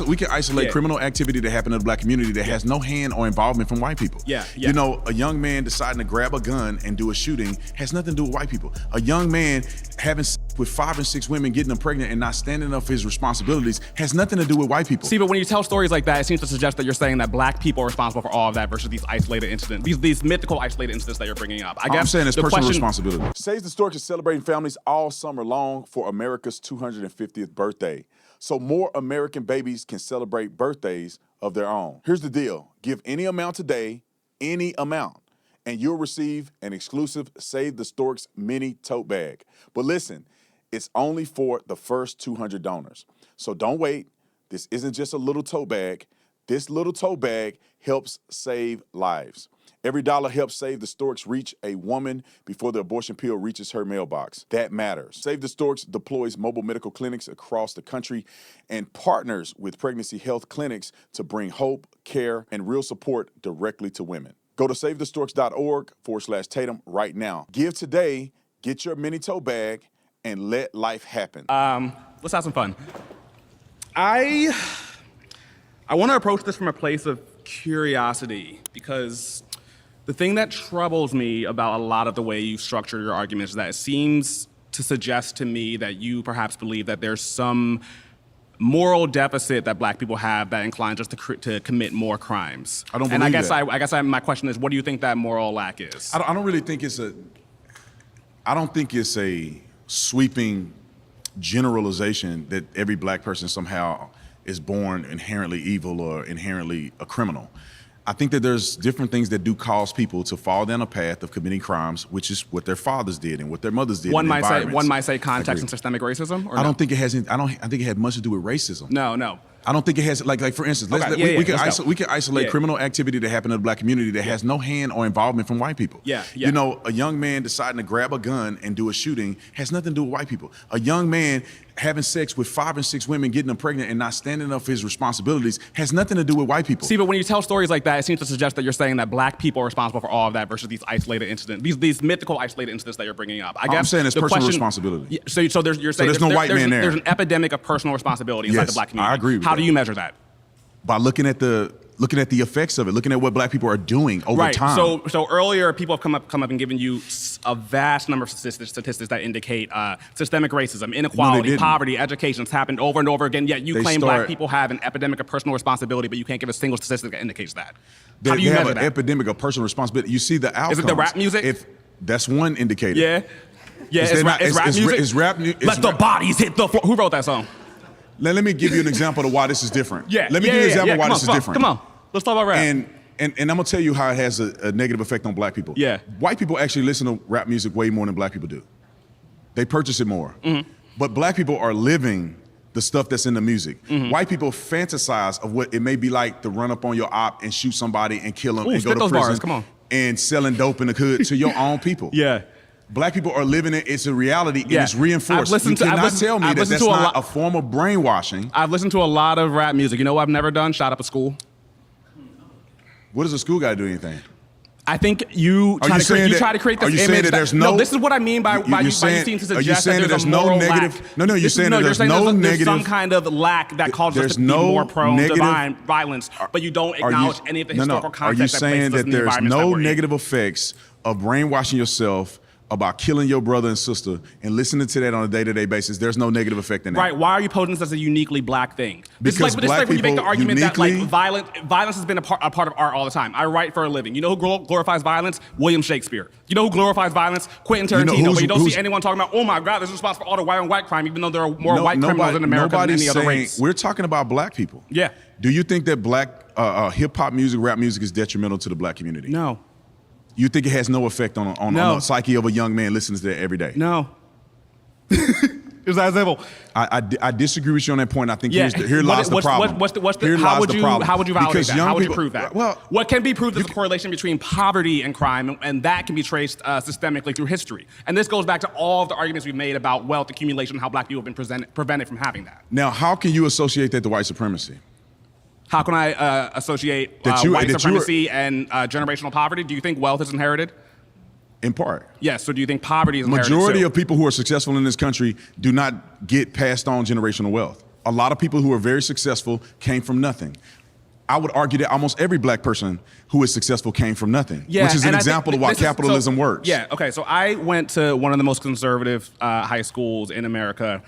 we can isolate criminal activity that happened in the black community that has no hand or involvement from white people. You know, a young man deciding to grab a gun and do a shooting has nothing to do with white people. A young man having sex with 5 and 6 women, getting them pregnant and not standing up for his responsibilities has nothing to do with white people. See, but when you tell stories like that, it seems to suggest that you're saying that black people are responsible for all of that versus these isolated incidents, these mythical isolated incidents that you're bringing up. I'm saying it's personal responsibility. Save the Storks is celebrating families all summer long for America's 250th birthday, so more American babies can celebrate birthdays of their own. Here's the deal. Give any amount today, any amount, and you'll receive an exclusive Save the Storks mini tote bag. But listen, it's only for the first 200 donors. So don't wait. This isn't just a little tote bag. This little tote bag helps save lives. Every dollar helps Save the Storks reach a woman before the abortion pill reaches her mailbox. That matters. Save the Storks deploys mobile medical clinics across the country and partners with pregnancy health clinics to bring hope, care, and real support directly to women. Go to SaveTheStorks.org/Tatum right now. Give today, get your mini tote bag, and let life happen. Let's have some fun. I want to approach this from a place of curiosity, because the thing that troubles me about a lot of the way you structure your arguments is that it seems to suggest to me that you perhaps believe that there's some moral deficit that black people have that inclines us to commit more crimes. I don't believe that. I guess my question is, what do you think that moral lack is? I don't really think I don't think it's a sweeping generalization that every black person somehow is born inherently evil or inherently a criminal. I think that there's different things that do cause people to fall down a path of committing crimes, which is what their fathers did and what their mothers did. One might say context and systemic racism. Or I don't think it has. I think it had much to do with racism. No. I don't think it has, like for instance, we can isolate criminal activity that happened in the black community that has no hand or involvement from white people. You know, a young man deciding to grab a gun and do a shooting has nothing to do with white people. A young man having sex with 5 and 6 women, getting them pregnant and not standing up for his responsibilities has nothing to do with white people. See, but when you tell stories like that, it seems to suggest that you're saying that black people are responsible for all of that versus these isolated incidents, these mythical isolated incidents that you're bringing up. I'm saying it's personal responsibility. So you're saying there's no white man there. There's an epidemic of personal responsibility inside the black community. I agree with that. How do you measure that? By looking at the effects of it, looking at what black people are doing over time. So earlier, people have come up and given you a vast number of statistics that indicate systemic racism, inequality, poverty, education. It's happened over and over again. Yet you claim black people have an epidemic of personal responsibility, but you can't give a single statistic that indicates that. How do you measure that? They have an epidemic of personal responsibility. You see the outcomes. Is it the rap music? That's one indicator. Yeah. It's rap music. It's rap music. Let the bodies hit the floor. Who wrote that song? Let me give you an example of why this is different. Let me give you an example of why this is different. Come on, let's talk about rap. And I'm gonna tell you how it has a negative effect on black people. White people actually listen to rap music way more than black people do. They purchase it more. But black people are living the stuff that's in the music. White people fantasize of what it may be like to run up on your op and shoot somebody and kill them and go to prison. Come on. And selling dope in the hood to your own people. Black people are living it. It's a reality, and it's reinforced. You cannot tell me that's not a form of brainwashing. I've listened to a lot of rap music. You know what I've never done? Shot up a school. What does a school guy do anything? I think you try to create this image. No, this is what I mean by you seem to suggest that there's a moral lack. No, you're saying that there's no negative. There's some kind of lack that causes us to be more prone to violence, but you don't acknowledge any of the historical context that places us in the environments that we're in. Are you saying that there's no negative effects of brainwashing yourself about killing your brother and sister and listening to that on a day-to-day basis? There's no negative effect in that. Right, why are you posing this as a uniquely black thing? Because this is like when you make the argument that like violence has been a part of art all the time. I write for a living. You know who glorifies violence? William Shakespeare. You know who glorifies violence? Quentin Tarantino. But you don't see anyone talking about, oh my God, this is responsible for all the white crime, even though there are more white criminals in America than any other race. We're talking about black people. Do you think that black hip-hop music, rap music is detrimental to the black community? No. You think it has no effect on the psyche of a young man listening to that every day? No. It's that simple. I disagree with you on that point. I think here lies the problem. How would you validate that? How would you prove that? Well, what can be proved is a correlation between poverty and crime, and that can be traced systemically through history. And this goes back to all of the arguments we've made about wealth accumulation and how black people have been prevented from having that. Now, how can you associate that to white supremacy? How can I associate white supremacy and generational poverty? Do you think wealth is inherited? In part. Yes, so do you think poverty is inherited? Majority of people who are successful in this country do not get passed on generational wealth. A lot of people who are very successful came from nothing. I would argue that almost every black person who is successful came from nothing, which is an example of why capitalism works. Yeah, okay, so I went to one of the most conservative high schools in America.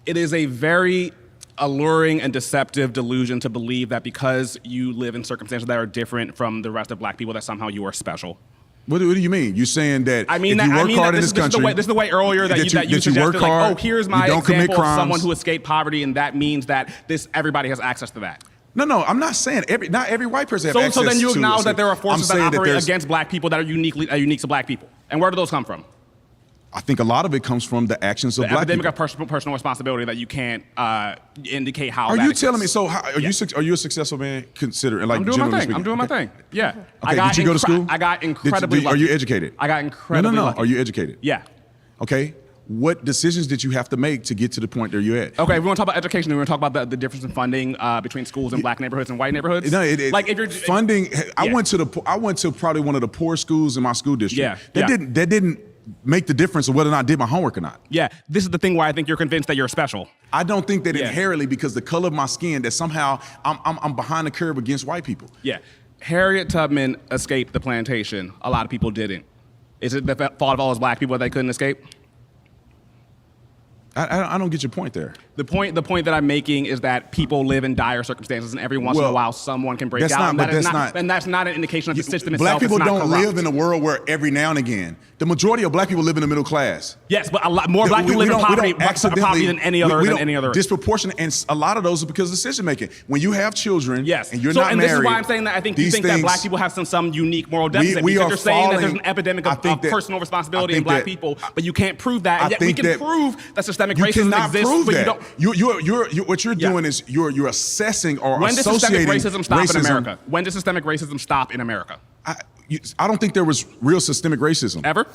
It is a very alluring and deceptive delusion to believe that because you live in circumstances that are different from the rest of black people, that somehow you are special. What do you mean? You're saying that I mean if you that, work hard in this country, this is the way earlier that you suggested, work hard, like, oh, here's my you don't commit example of crimes. someone who escaped poverty, and that means that everybody has access to that. No, I'm not saying not every white person has access to. So then you acknowledge that there are forces that operate that against black people that are unique to black people. And where do those come from? I think a lot of it comes from the actions of black people. The epidemic of personal responsibility that you can't indicate how. Are that you exists. telling me? So are you a successful man? Consider like I'm doing my thing. Speaking. I'm doing my thing. Yeah. Okay. Did you go to school? I got incredibly lucky. Are you educated? I got incredibly lucky. Are you educated? Yeah. Okay. What decisions did you have to make to get to the point that you're at? Okay, we want to talk about education. We want to talk about the difference in funding between schools in black neighborhoods and white neighborhoods. No, like if you're funding. I went to probably one of the poorest schools in my school district. That didn't make the difference of whether or not I did my homework or not. Yeah, this is the thing why I think you're convinced that you're special. I don't think that inherently, because the color of my skin, that somehow I'm behind the curve against white people. Yeah, Harriet Tubman escaped the plantation. A lot of people didn't. Is it the fault of all those black people that they couldn't escape? I don't get your point there. The point that I'm making is that people live in dire circumstances, and every once in a while, someone can break out. And that's not an indication that the system itself black people is not don't corrupt. live in a world where every now and again, the majority of black people live in the middle class. Yes, but a lot more black people live in poverty than any other. Disproportionate, and a lot of those are because of decision making. When you have children, yes, and you're not married. This is why I'm saying that I think you think that black people have some unique moral deficit. Because you're saying that there's an epidemic of personal responsibility in black people, but you can't prove that. And yet we can prove that systemic racism exists, but you don't. What you're doing is you're assessing or when associating does systemic racism stop in America? When does systemic racism stop in America? I don't think there was real systemic racism. Ever?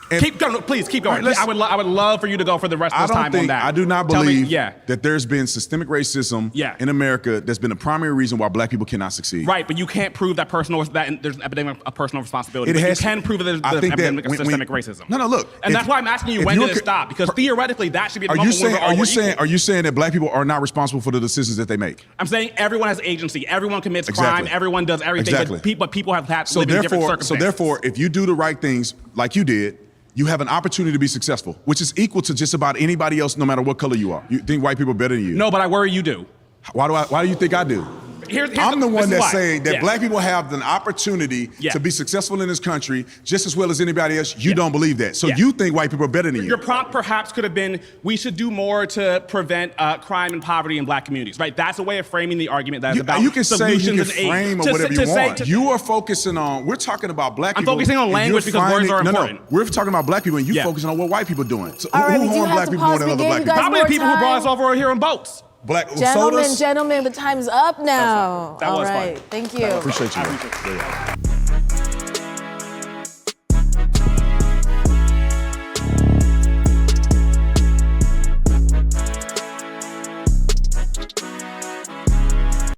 Keep going, please keep going. Right, I would love for you to go for the rest of this time on that. I do not believe that there's been systemic racism in America that's been the primary reason why black people cannot succeed. Right, but you can't prove that there's an epidemic of personal responsibility. You can prove that there's an epidemic of systemic racism. No, look. And that's why I'm asking you, when did it stop? Because theoretically, that should be the moment when we're all equal. Are you saying that black people are not responsible for the decisions that they make? I'm saying everyone has agency. Everyone commits crime. Everyone does everything. But people have had to live in different circumstances. So therefore, if you do the right things like you did, you have an opportunity to be successful, which is equal to just about anybody else, no matter what color you are. You think white people are better than you? No, but I worry you do. Why do you think I do? I'm the one that's saying that black people have an opportunity to be successful in this country just as well as anybody else. You don't believe that. So you think white people are better than you. Your prompt perhaps could have been, we should do more to prevent crime and poverty in black communities, right? That's a way of framing the argument that is about solutions and aid. Frame or whatever you want. You are focusing on, we're talking about black people. I'm focusing on language because words are important. No, we're talking about black people and you're focusing on what white people are doing. So who harm black people more than other black people? Probably the people who brought us over here on boats. Gentlemen, the time's up now. That was fun. Thank you. I appreciate you.